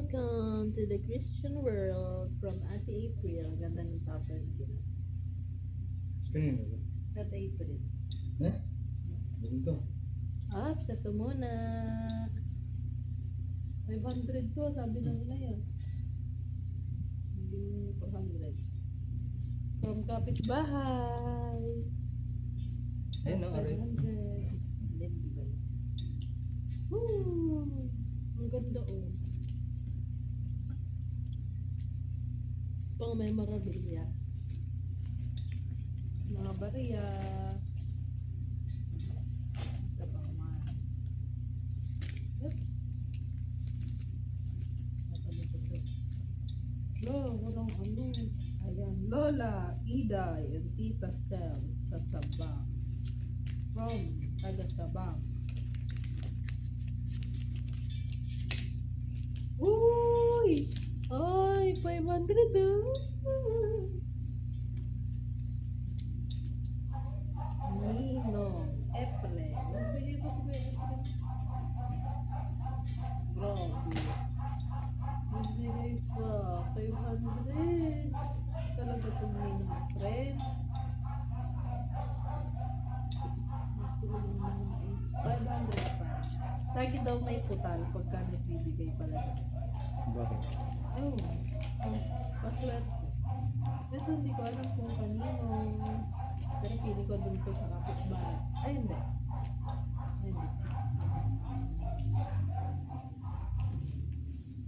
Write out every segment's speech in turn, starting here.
Welcome to the Christian world from Ate April. Ganda ng topper niya. Gusto niyo ba? Ate April. Eh? Ganito. Set to muna. 500 to, sabi na nila yun. Hindi 400. From kapitbahay. Ayun no, aray. 500. Hindi ba yun? Woo! Ang ganda oh. Pang memorabilia. Mga bariya. Ito pa naman. Yep. Walang ano. Ayan. Lola, Iday, and Tita Sel sa Sabang. From taga Sabang. Uy! Ay, 500 oh. Ninong, April. Nagbigay pa ko ba yung April? Grabe. Nagbigay pa. 500. Talaga itong Ninong April. Nagsulong ng 500 pa. Lagi daw may putal pagka nagbibigay pala. Bakit? Oh, paswerte. Ito hindi ko alam kung kanino. Pero feeling ko dun to sa kapitbahay. Ay, hindi. Ay, hindi.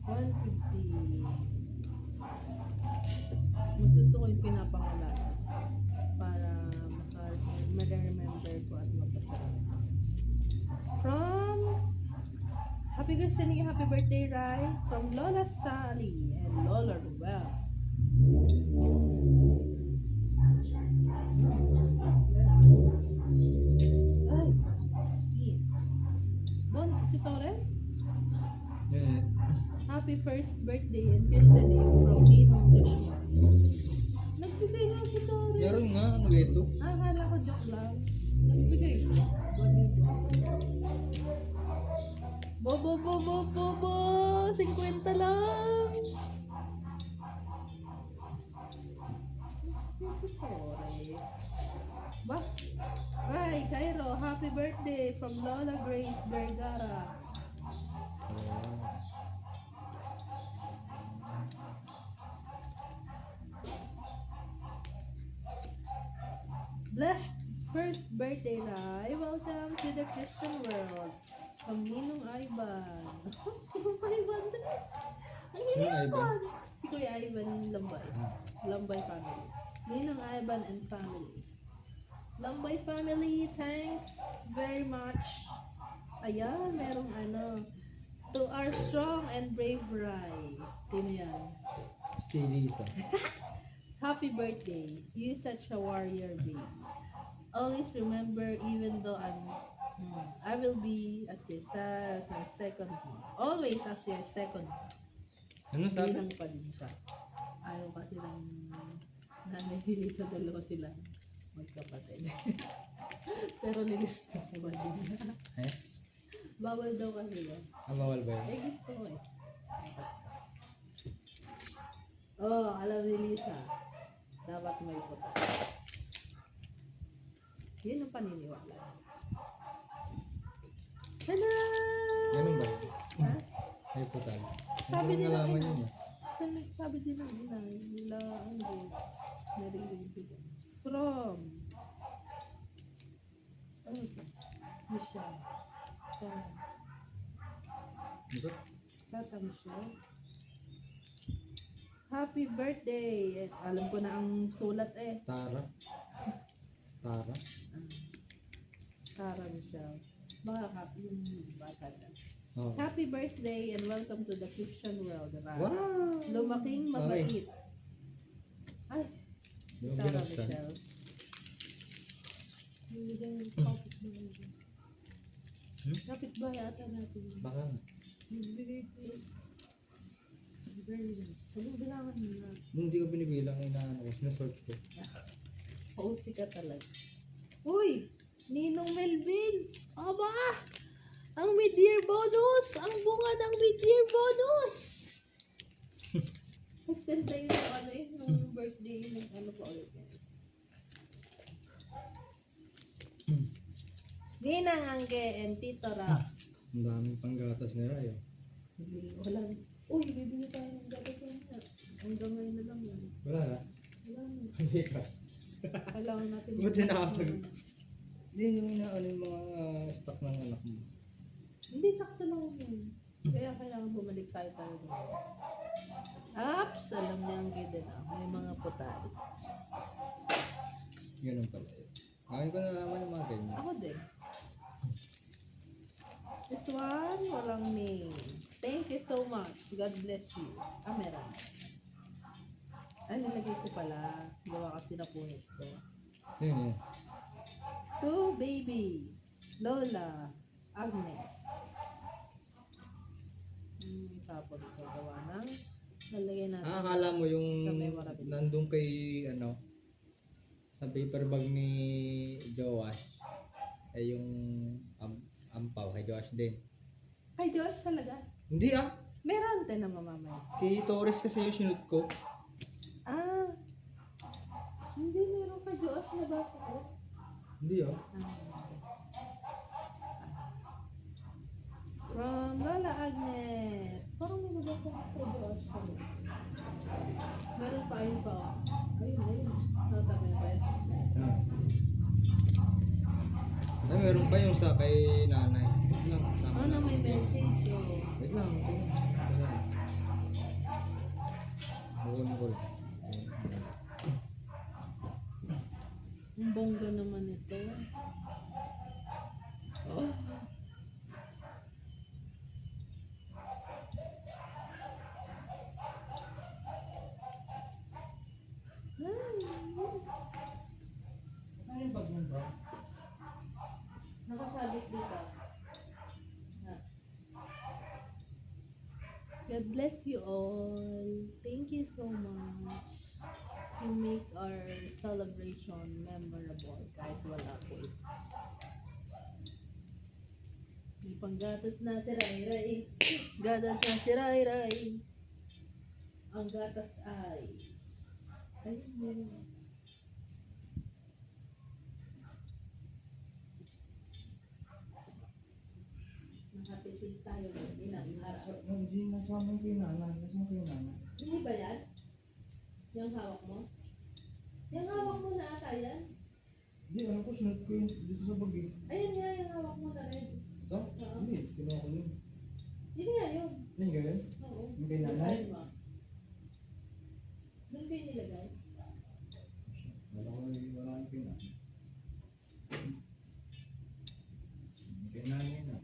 150. Masuso ko yung pinapangalan para ma-remember ko at mapasarap. From Happy listening, happy birthday, Rai. From Lola Sally and Lola Ruel. Ay, Bon, si Torres? Eh. Happy first birthday and Christian Day from Ninong Joshua. Nagbigay nga si Torres. Meron nga, ano ito? Akala ko joke lang. Nagbigay. Bobo, 50 lang. Ba? Right, Cairo, happy birthday from Lola Grace Vergara. Blessed first birthday, Rai. Welcome to the Christian world. From Ninong Ivan. 500. Ang Sino Ivan? hinipan. Si Kuya Ivan Lambay. Lambay family. Ninong Ivan and family. Lambay family, thanks very much. Ayan, merong ano. To our strong and brave Rai. Sino yan? Si Lisa. Happy birthday. You such a warrior, baby. Always remember, even though I will be at your second home. Always as your second home. Ano sabi? Bilang pa din siya. Ayaw kasi ng nanay sa dalawa sila magkapatid. Pero nilista ko ba din? Eh? Bawal daw kasi yun. Bawal ba yun? Eh, gusto ko eh. Oh, alam ni Lisa. Dapat may puta. Yun ang paniniwala. Tada! Ganun ba? Ha? Ay, putal. Sabi Hindi ko nila nalaman yun. yun eh. Sabi din ng nila, narinig ko. From ano ito? Michelle. Ito? Tata Michelle. Happy birthday! Alam ko na ang sulat eh. Tara. Tara. Tara Michelle. Baka happy yung bata na. Oh. Happy birthday and welcome to the Christian world. Wow! Lumaking mabait. Ay, Yung Tara binuksan. Michelle. Kapit ba yata natin? Baka nga. Bibigay ko. Very good. Sabi bilangan mo na. Hindi ko binibilang, inaano ko. Sinasort ko. Pausi ka talaga. Uy! Ninong Melvin! Aba! Ang mid-year bonus! Ang bunga ng mid-year bonus! Send na yung ano eh, nung birthday, nung ano pa ulit yan. Ninang Angge and Tito Rap. Ang daming panggatas ni Ray. Oh. Wala. Uy, bibili tayo ng gatas yan. Hanggang ngayon na lang yan. Wala na. Wala na. Hindi ka. Kailangan natin. Buti nakapag- Hindi nyo inaano yung mga stock ng anak mo. Hindi, sakto lang yun. Kaya kailangan bumalik tayo doon. Ups, alam niya ang ganda na. May mga putal. Ganun pala yun. Ngayon ko nalaman yung mga ganyan. Ako din. This one, walang name. Thank you so much. God bless you. Ah, meron. Ay, nilagay ko pala. Gawa kasi napunit ko. Yun yun. To baby. Lola. Agnes. Tapos ito gawa ng nalagay natin. Akala mo yung Sa memorabilia. nandun kay ano sa paper bag ni Joash ay yung ampaw kay Joash din. Ay, Josh talaga. Hindi ah. Meron din na mamamaya. Kay Torres kasi yung sinut ko. Ah. Hindi meron ka Josh na basa ko. Hindi ah. From Lola Agnes. Parang may nabasa ko kay Josh. Meron pa yun pa. Ayun, ayun. Nota ko yung red. Ay, meron pa yung sa kay nanay. Wait lang. Tama Ano na. may message oh. Wait lang. Bukunin ko lang. Ang bongga naman ito. Oh. Ano yung bag mo ba? Nakasabit dito. Ah. God bless you all. Thank you so much. You make our celebration memorable kahit wala ko eh. May panggatas na si Ray Ray. Gatas na si Ray Ray. Ang gatas ay meron. Nakatipid tayo ng ilang araw. Hindi nasama yung kay nanay. Nasama kay nanay. Hindi ba yan? Yung hawak mo? Yung hawak mo na ata yan? Hindi, alam ko sinut ko yun dito sa bag eh. Ayun nga, yung hawak mo na red. Ito? Oo. Hindi, kinuha ko yun. Yun nga yun. Ano yun? Oo. Yung kay nanay? Ayun mo. Doon kayo nilagay? Wala ko naging wala yung kay nanay. Kay nanay na.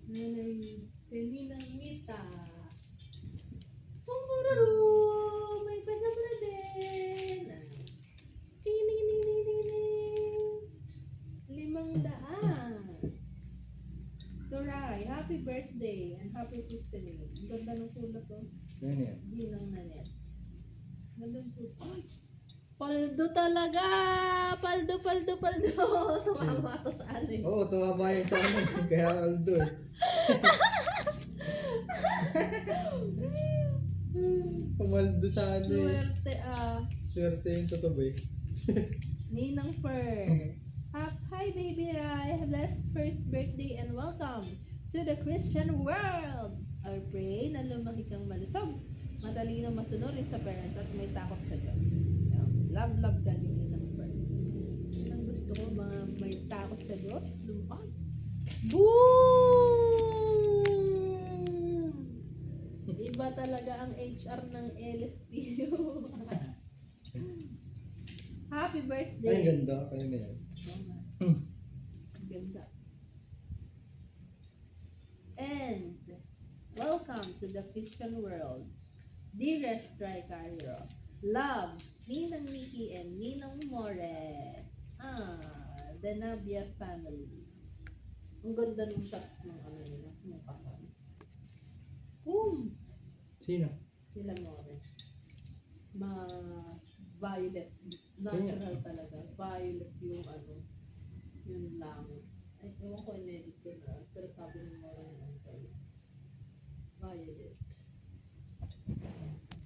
Nanay, Ninang Mita. Kumuraro! May pasabla din! Tining! 500! Turay, happy birthday and happy listening. Ang ganda ng sulat to. Yun yan. Ginang Nanet. Ganda ng sulat. Ay! Paldo talaga! Paldo, paldo, paldo! Tumama ako sa alin. Oo, tumaba yan sa amin. Kaya Aldo eh. Pumaldo sa ano eh. Swerte ah. Swerte yung tutuboy. Ninang Fer. Hi baby Rai. Blessed first birthday and welcome to the Christian world. I pray na lumaki kang malusog, matalino masunurin sa parents at may takot sa Diyos. Love, love ka ni Ninang Fer. Ang gusto ko, mga may takot sa Diyos. Lumaki. Boom! Iba talaga ang HR ng LSPU. Happy birthday! Ay, ganda. Kaya na yan. Ganda. And welcome to the Christian world. Dearest Tri Cairo, love, Ninang Nikki and Ninang More. The Nabia family. Ang ganda ng shots ng ano nila, ng kasal. Sino? Sila More. Violet. Natural talaga. Violet yung ano, yung langit. Ay, ewan ko,